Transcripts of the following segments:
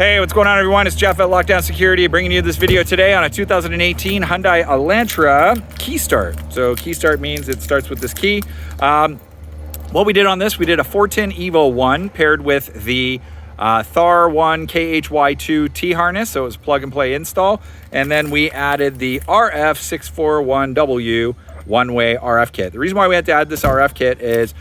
Hey, what's going on, everyone? It's Jeff at Lockdown Security bringing you this video today on a 2018 Hyundai Elantra key start. So key start means it starts with this key. What we did on this, we did a Fortin EVO-ONE paired with the THAR1 KHY2 T-harness, so it was plug and play install. And then we added the RF641W one-way RF kit. The reason why we had to add this RF kit is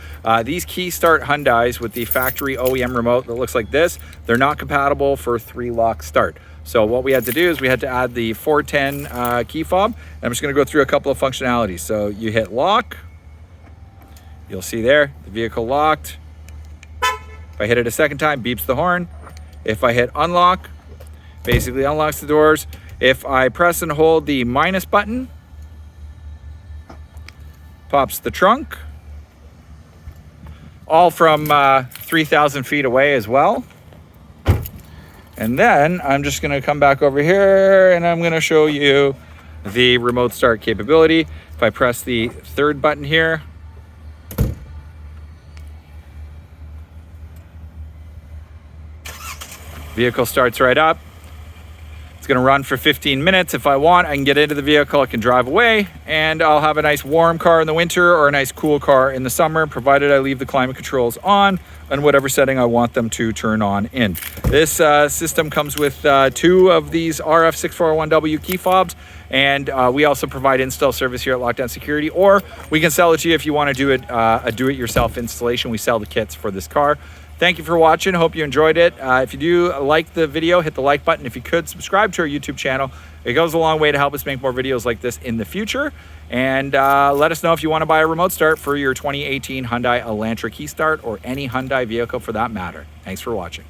these key start Hyundais with the factory OEM remote that looks like this, they're not compatible for 3-lock start. So what we had to do is we had to add the 410 key fob. And I'm just going to go through a couple of functionalities. So you hit lock, you'll see there the vehicle locked. If I hit it a second time, beeps the horn. If I hit unlock, basically unlocks the doors. If I press and hold the minus button, pops the trunk, all from 3,000 feet away as well. And then I'm just going to come back over here and I'm going to show you the remote start capability. If I press the third button here, vehicle starts right up. It's going to run for 15 minutes. If I want, I can get into the vehicle, I can drive away, and I'll have a nice warm car in the winter or a nice cool car in the summer, provided I leave the climate controls on and whatever setting I want them to turn on in. This system comes with 2 of these RF641W key fobs, and we also provide install service here at Lockdown Security, or we can sell it to you if you want to do it a do-it-yourself installation. We sell the kits for this car. Thank you for watching. Hope you enjoyed it. If you do like the video, hit the like button. If you could, subscribe to our YouTube channel. It goes a long way to help us make more videos like this in the future. And let us know if you want to buy a remote start for your 2018 Hyundai Elantra key start or any Hyundai vehicle for that matter. Thanks for watching.